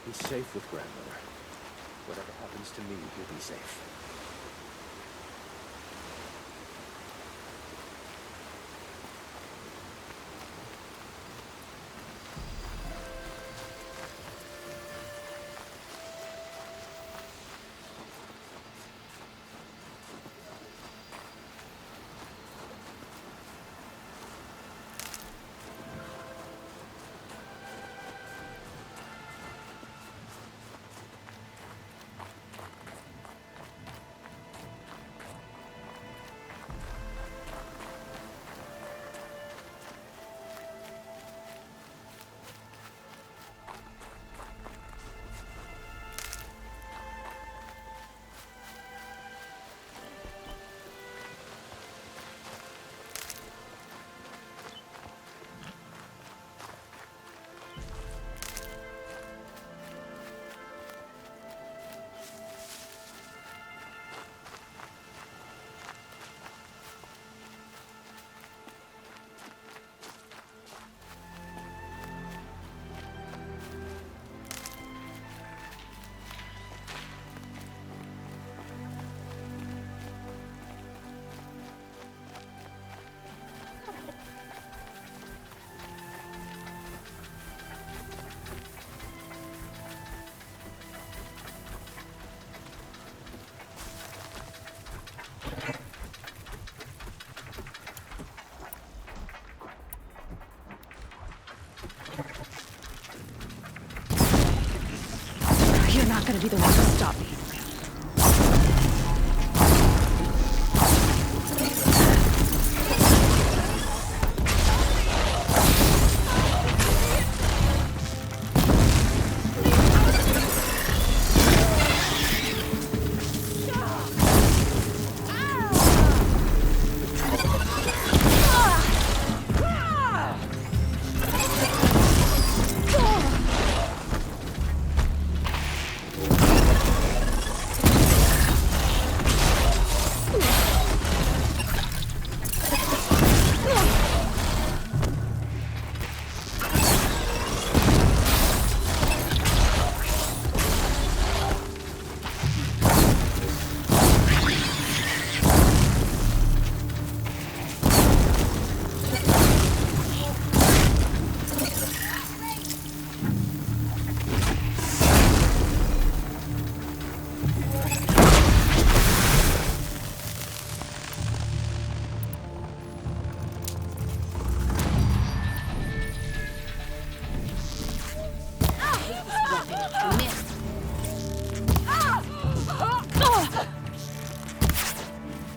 He's safe with grandmother. Whatever happens to me, he'll be safe. You're not gonna be the one to stop me.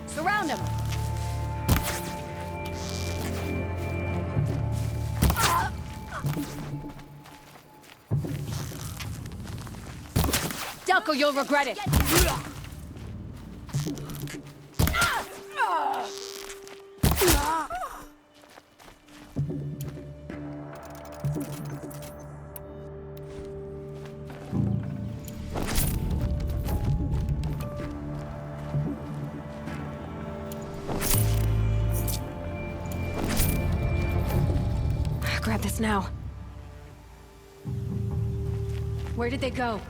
Surround him! Duck or you'll regret it! Grab this now. Where did they go?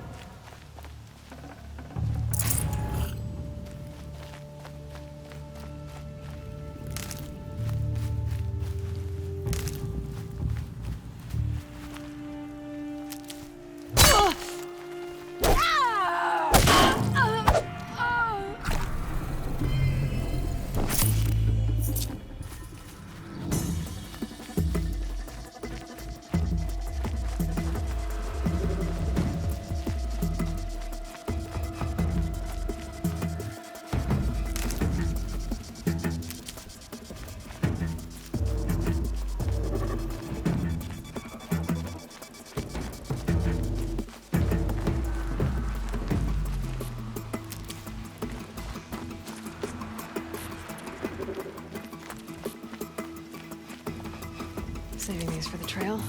Saving these for the trail.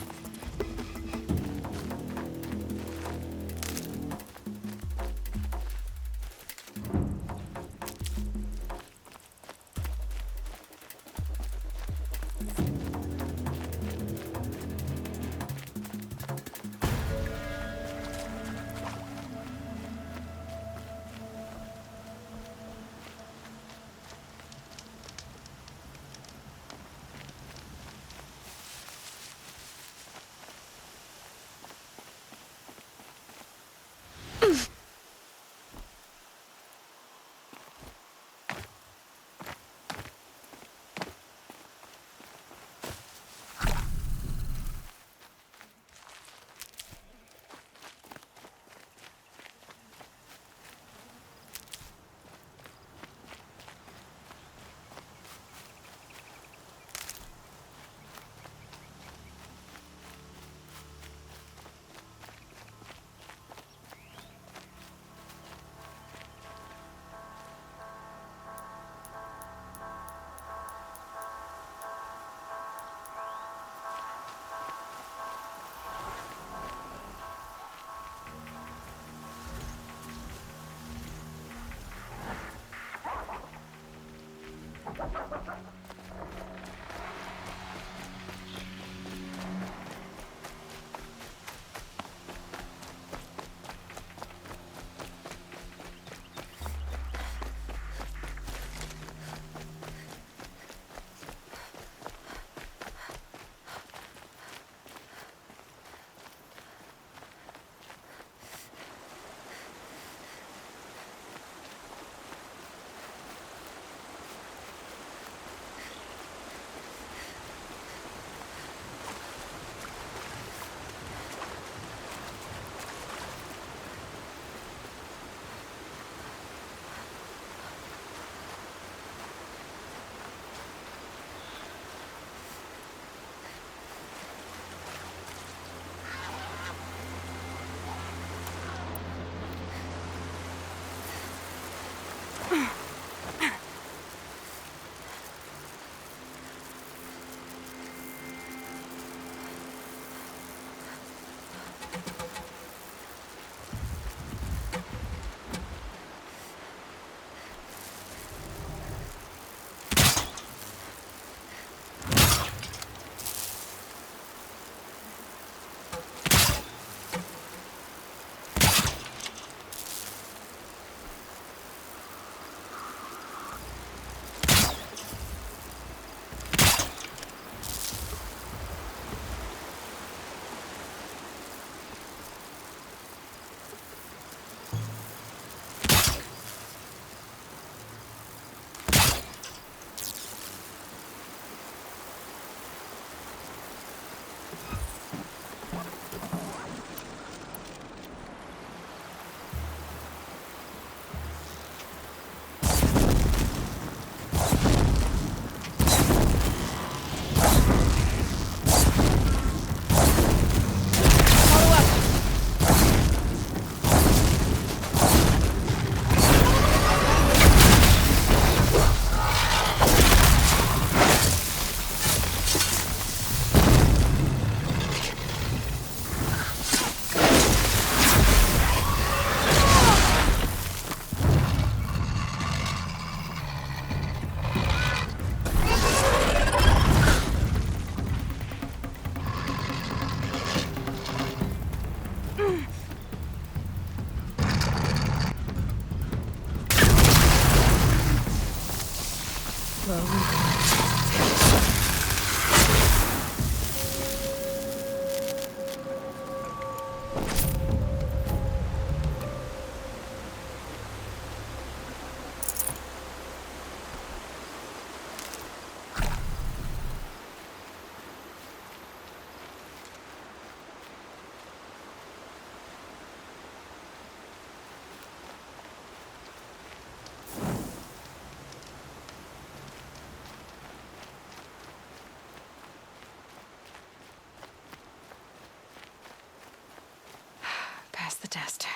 Pass the test.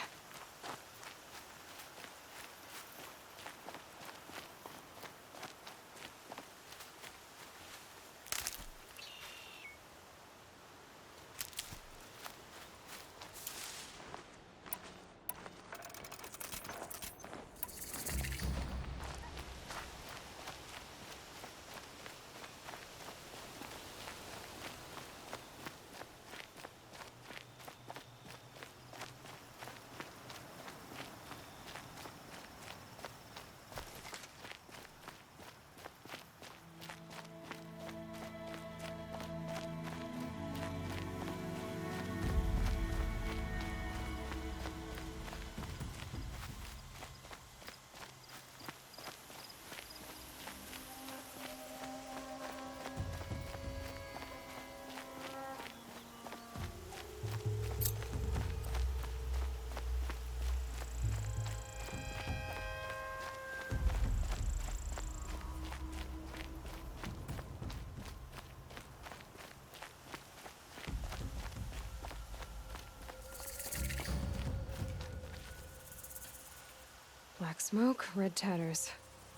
Black smoke, red tatters.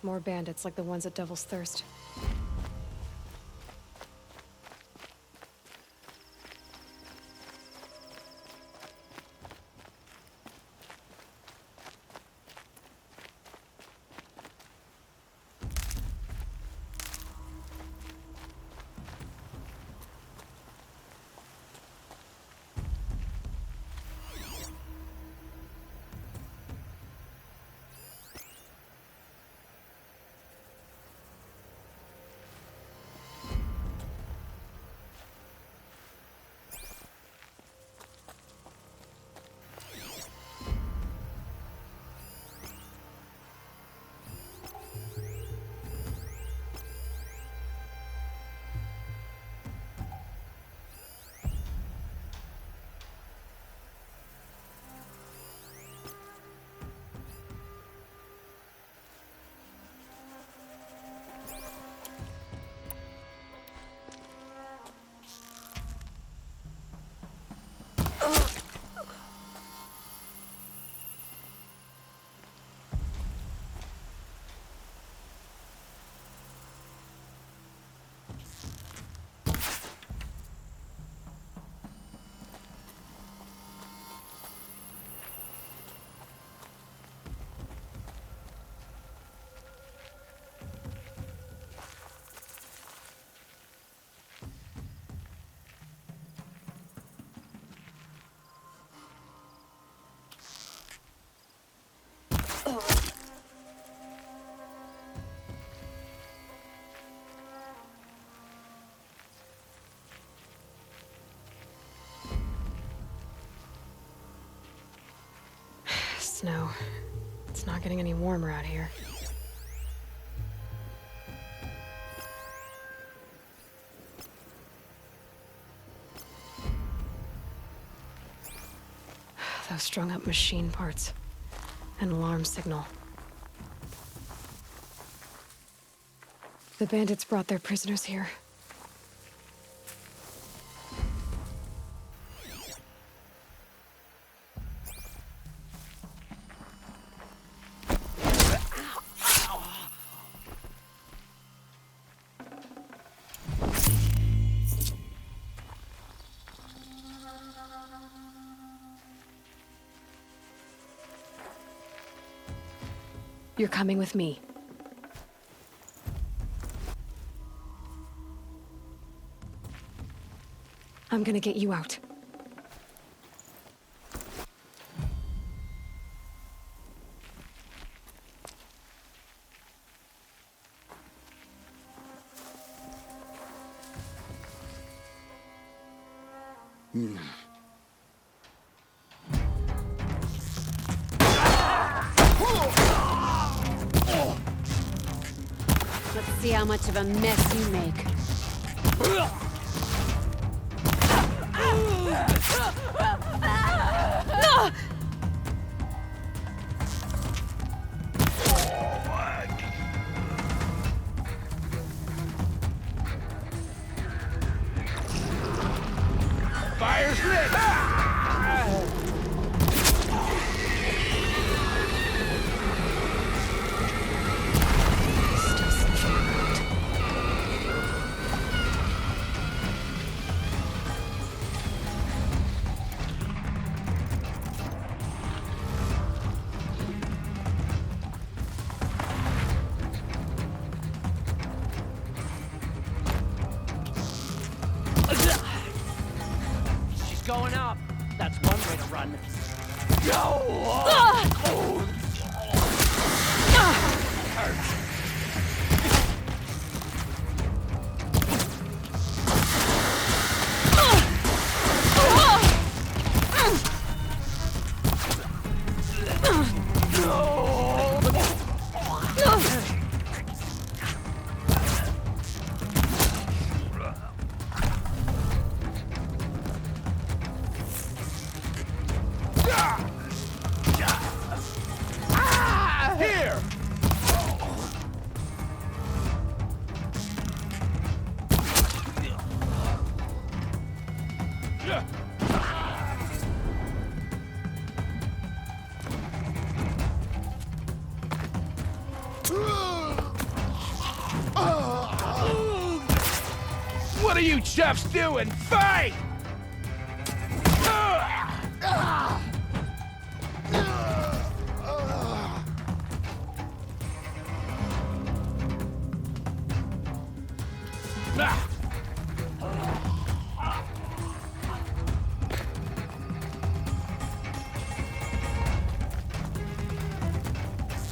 More bandits like the ones at Devil's Thirst. snow. It's not getting any warmer out here. Those strung up machine parts. An alarm signal. The bandits brought their prisoners here. You're coming with me. I'm gonna get you out. Let's see how much of a mess you make. Fire's lit! Still something around. She's going up. That's one way to run. Here! What are you chuffs doing? Fight!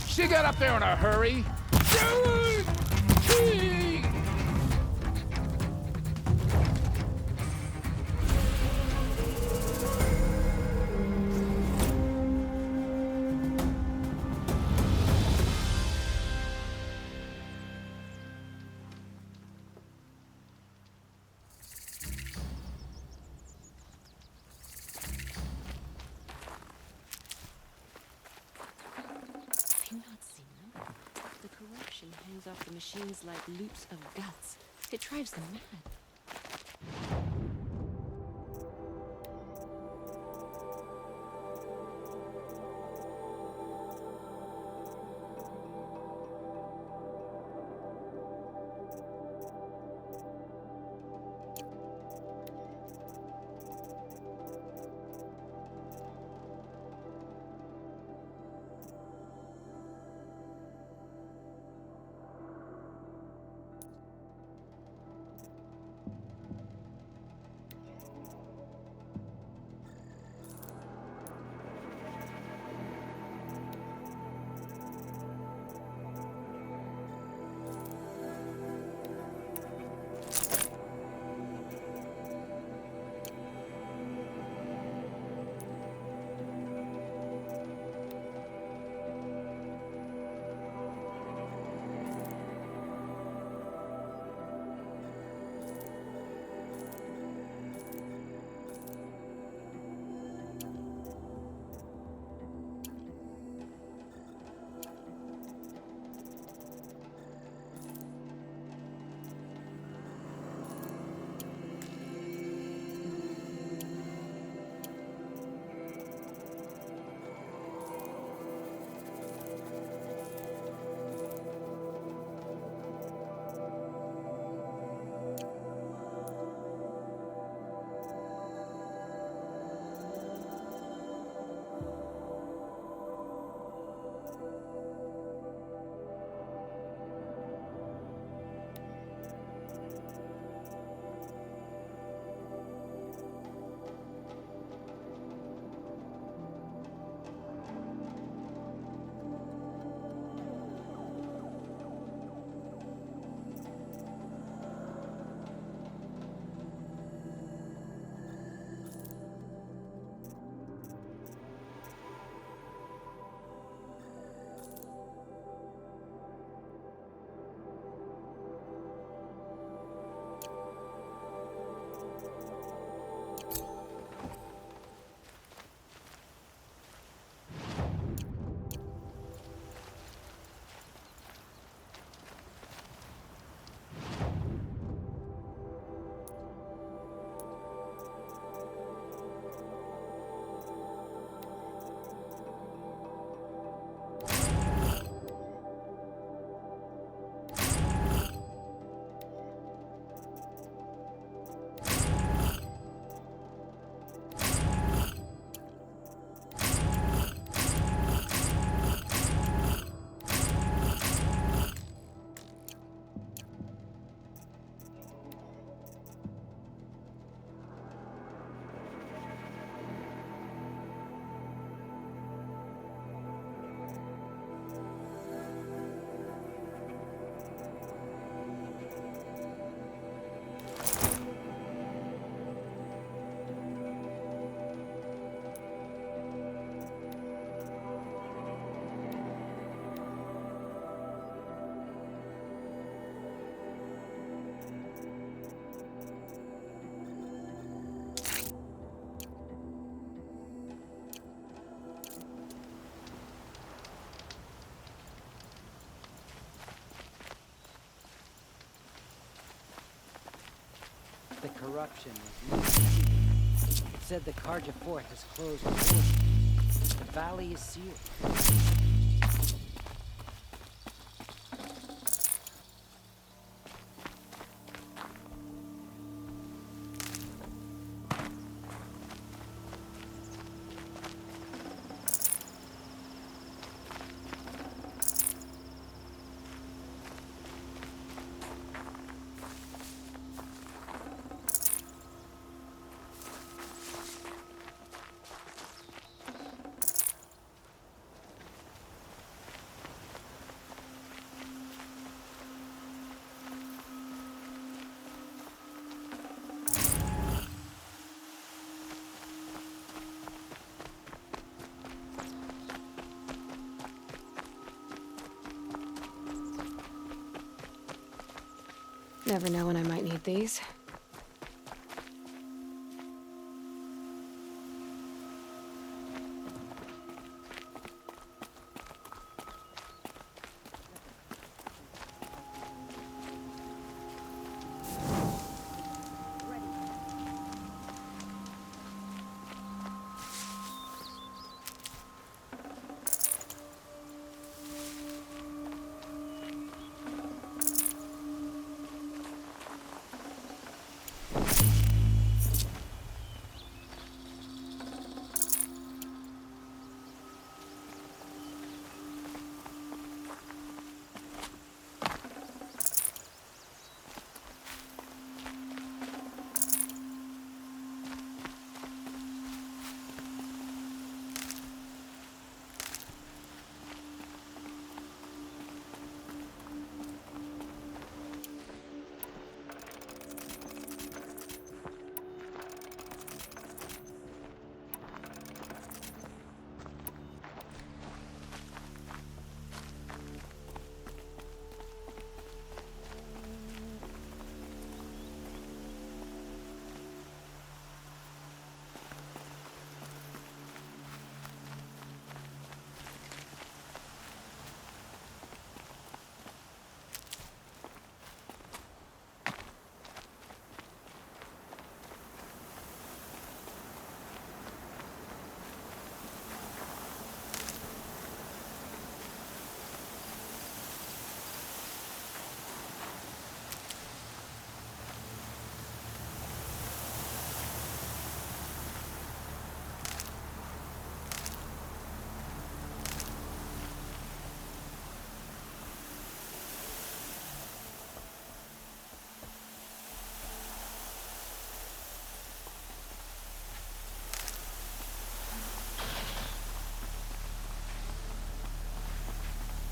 She got up there in a hurry. Have you not seen them? The corruption hangs off the machines like loops of guts. It drives them mad. The corruption is easy. It said the Karja fort has closed the doors. The valley is sealed. Never know when I might need these.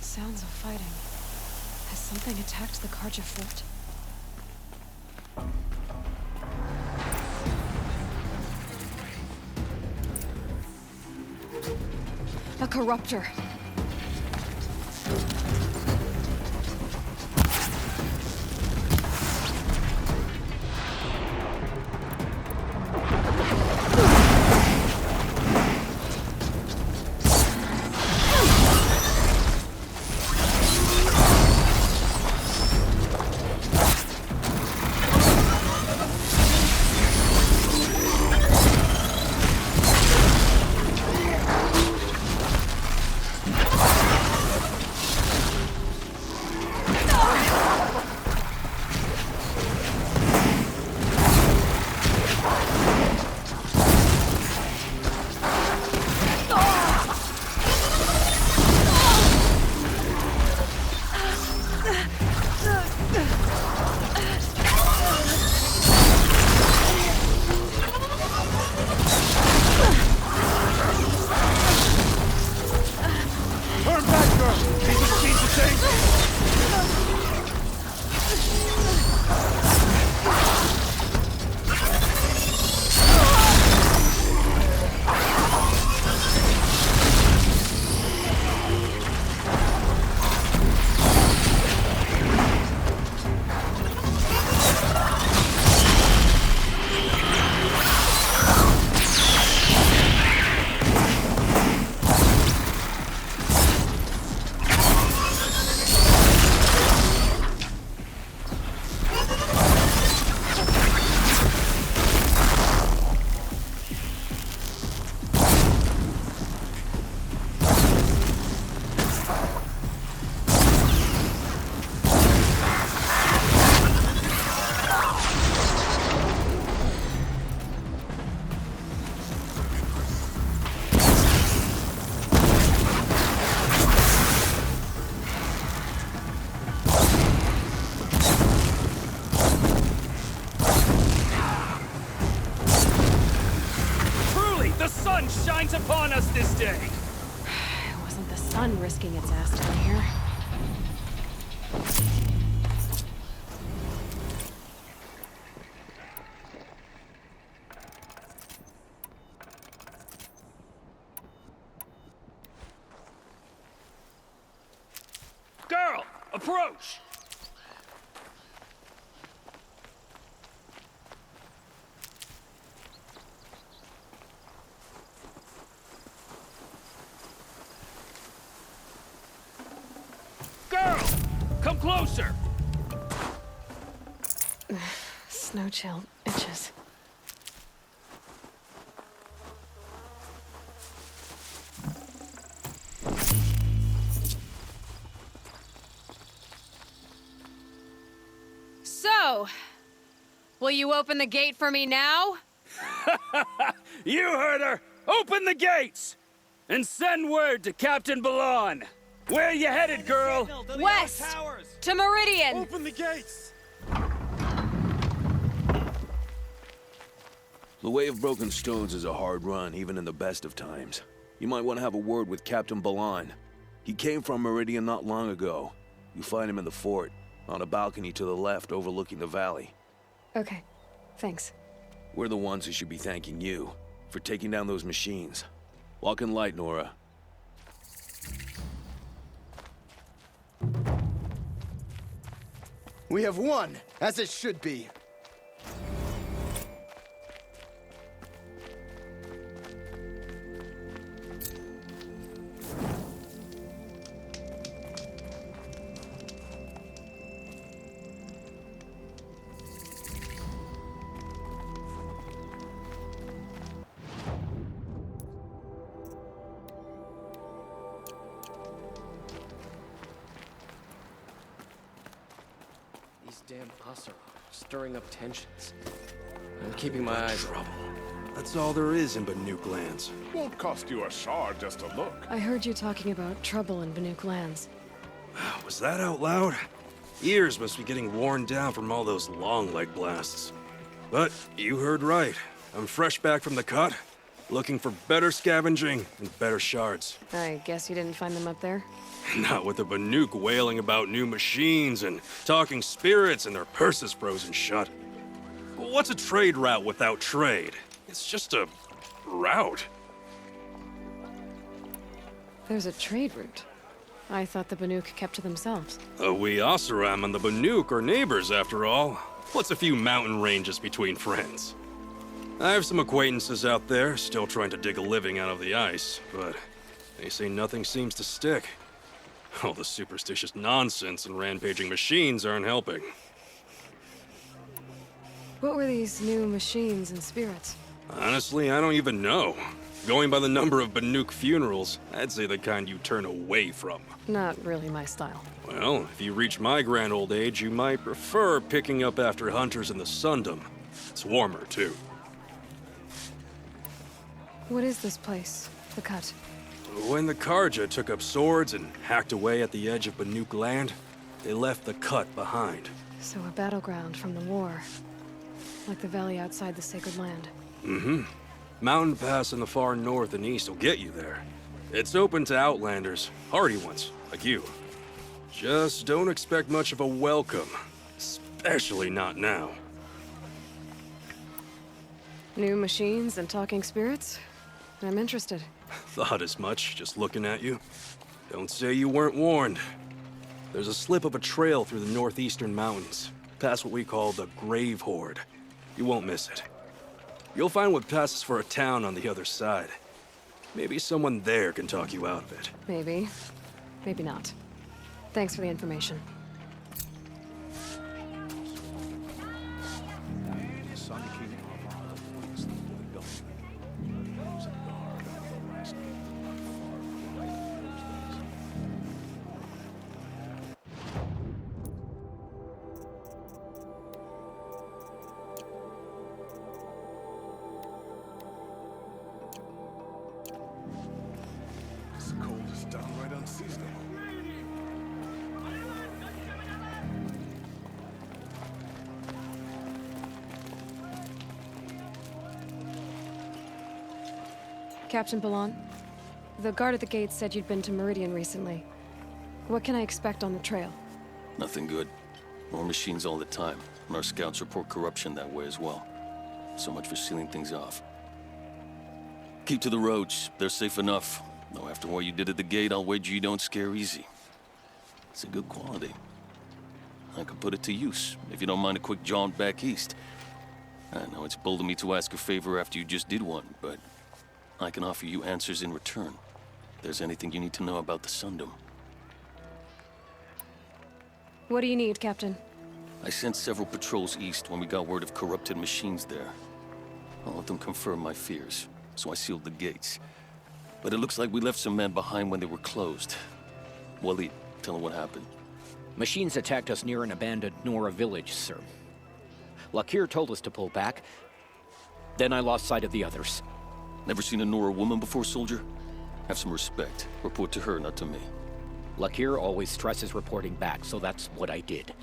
Sounds of fighting. Has something attacked the Karja fort? A corruptor. shines upon us this day. It wasn't the sun risking its ass down here. Girl, approach! Girl, come closer! Snow chill itches. So, will you open the gate for me now? You heard her! Open the gates! And send word to Captain Balon! Where you headed, girl? West! To Meridian! Open the gates! The Way of Broken Stones is a hard run, even in the best of times. You might want to have a word with Captain Balon. He came from Meridian not long ago. You find him in the fort, on a balcony to the left overlooking the valley. Okay, thanks. We're the ones who should be thanking you for taking down those machines. Walk in light, Nora. We have won, as it should be. These damn us are stirring up tensions. I'm keeping my eyes on. That's all there is in Banuk lands. Won't cost you a shard just to look. I heard you talking about trouble in Banuk lands. Was that out loud? Ears must be getting worn down from all those long leg blasts. But you heard right. I'm fresh back from the cut, looking for better scavenging and better shards. I guess you didn't find them up there? Not with the Banuk wailing about new machines and talking spirits and their purses frozen shut. What's a trade route without trade? It's just a route. There's a trade route. I thought the Banuk kept to themselves. We Oseram and the Banuk are neighbors after all. What's a few mountain ranges between friends? I have some acquaintances out there still trying to dig a living out of the ice, but they say nothing seems to stick. All the superstitious nonsense and rampaging machines aren't helping. What were these new machines and spirits? Honestly, I don't even know. Going by the number of Banuk funerals, I'd say the kind you turn away from. Not really my style. Well, if you reach my grand old age, you might prefer picking up after hunters in the Sundom. It's warmer, too. What is this place? The Cut? When the Karja took up swords and hacked away at the edge of Banuk land, they left the Cut behind. So a battleground from the war. Like the valley outside the Sacred Land. Mm-hmm. Mountain Pass in the far north and east will get you there. It's open to outlanders, hardy ones, like you. Just don't expect much of a welcome. Especially not now. New machines and talking spirits? I'm interested. Thought as much, just looking at you. Don't say you weren't warned. There's a slip of a trail through the northeastern mountains, past what we call the Grave Horde. You won't miss it. You'll find what passes for a town on the other side. Maybe someone there can talk you out of it. Maybe. Maybe not. Thanks for the information. This cold is downright unseasonable. Captain Balan? The guard at the gate said you'd been to Meridian recently. What can I expect on the trail? Nothing good. More machines all the time, and our scouts report corruption that way as well. So much for sealing things off. Keep to the roads. They're safe enough. Though after what you did at the gate, I'll wager you don't scare easy. It's a good quality. I could put it to use, if you don't mind a quick jaunt back east. I know it's bold of me to ask a favor after you just did one, but I can offer you answers in return. If there's anything you need to know about the Sundom. What do you need, Captain? I sent several patrols east when we got word of corrupted machines there. All of them confirmed my fears, so I sealed the gates. But it looks like we left some men behind when they were closed. Waleed, tell them what happened. Machines attacked us near an abandoned Nora village, sir. Lakir told us to pull back. Then I lost sight of the others. Never seen a Nora woman before, soldier? Have some respect. Report to her, not to me. Lakir always stresses reporting back, so that's what I did.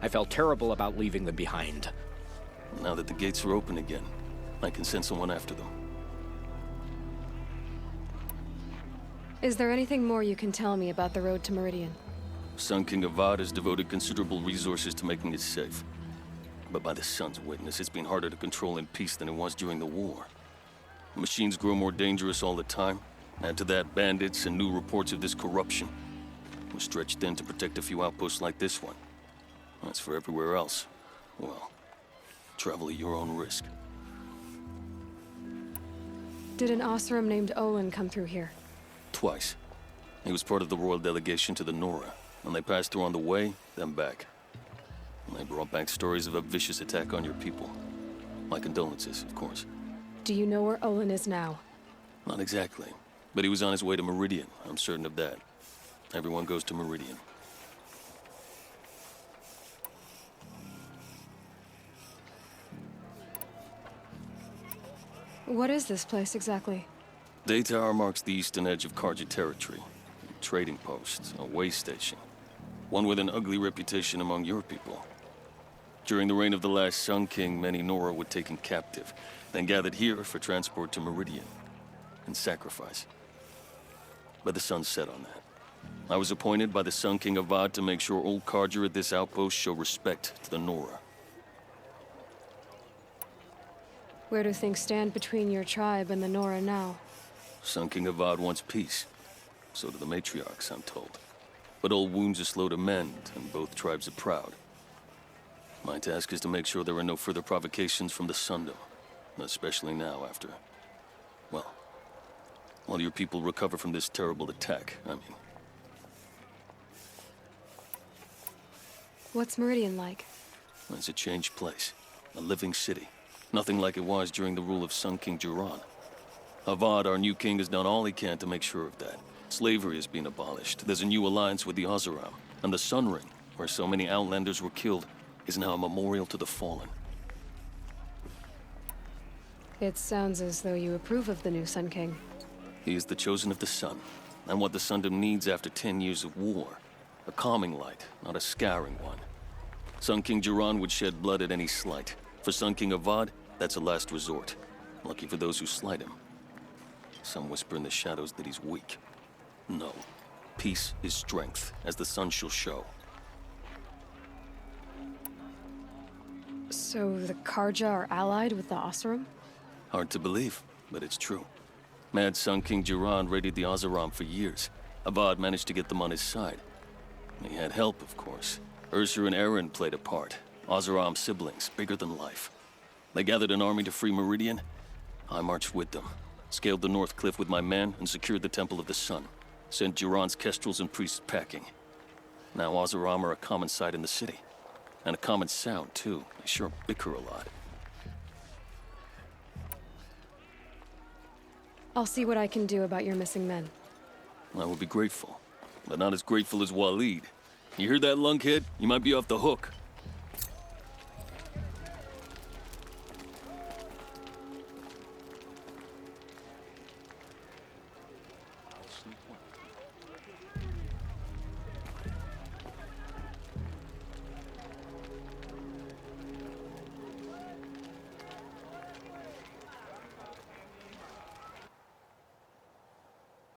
I felt terrible about leaving them behind. Now that the gates are open again, I can send someone after them. Is there anything more you can tell me about the road to Meridian? Sun King Avad has devoted considerable resources to making it safe. But by the Sun's witness, it's been harder to control in peace than it was during the war. Machines grow more dangerous all the time. Add to that bandits and new reports of this corruption. We're stretched thin to protect a few outposts like this one. As for everywhere else, well, travel at your own risk. Did an Oseram named Olin come through here? Twice. He was part of the royal delegation to the Nora, and they passed through on the way, then back. And they brought back stories of a vicious attack on your people. My condolences, of course. Do you know where Olin is now? Not exactly, but he was on his way to Meridian, I'm certain of that. Everyone goes to Meridian. What is this place exactly? Day Tower marks the eastern edge of Karja territory. A trading post, a way station. One with an ugly reputation among your people. During the reign of the last Sun King, many Nora were taken captive, then gathered here for transport to Meridian, and sacrifice. But the sun set on that. I was appointed by the Sun King Avad to make sure old Karja at this outpost show respect to the Nora. Where do things stand between your tribe and the Nora now? Sun King Avad wants peace. So do the matriarchs, I'm told. But old wounds are slow to mend, and both tribes are proud. My task is to make sure there are no further provocations from the Sundom. Especially now after... well, while your people recover from this terrible attack, I mean. What's Meridian like? It's a changed place. A living city. Nothing like it was during the rule of Sun King Jiran. Avad, our new king, has done all he can to make sure of that. Slavery has been abolished. There's a new alliance with the Oseram. And the Sun Ring, where so many Outlanders were killed, is now a memorial to the fallen. It sounds as though you approve of the new Sun King. He is the chosen of the Sun, and what the Sundom needs after 10 years of war. A calming light, not a scouring one. Sun King Jiran would shed blood at any slight. For Sun King Avad, that's a last resort. Lucky for those who slight him. Some whisper in the shadows that he's weak. No. Peace is strength, as the sun shall show. So the Karja are allied with the Oseram? Hard to believe, but it's true. Mad Sun King Jiran raided the Oseram for years. Avad managed to get them on his side. He had help, of course. Ursur and Eren played a part. Oseram siblings, bigger than life. They gathered an army to free Meridian. I marched with them. Scaled the North Cliff with my men and secured the Temple of the Sun. Sent Jiran's kestrels and priests packing. Now Oseram are a common sight in the city. And a common sound, too. They sure bicker a lot. I'll see what I can do about your missing men. I will be grateful. But not as grateful as Waleed. You hear that, lunkhead? You might be off the hook.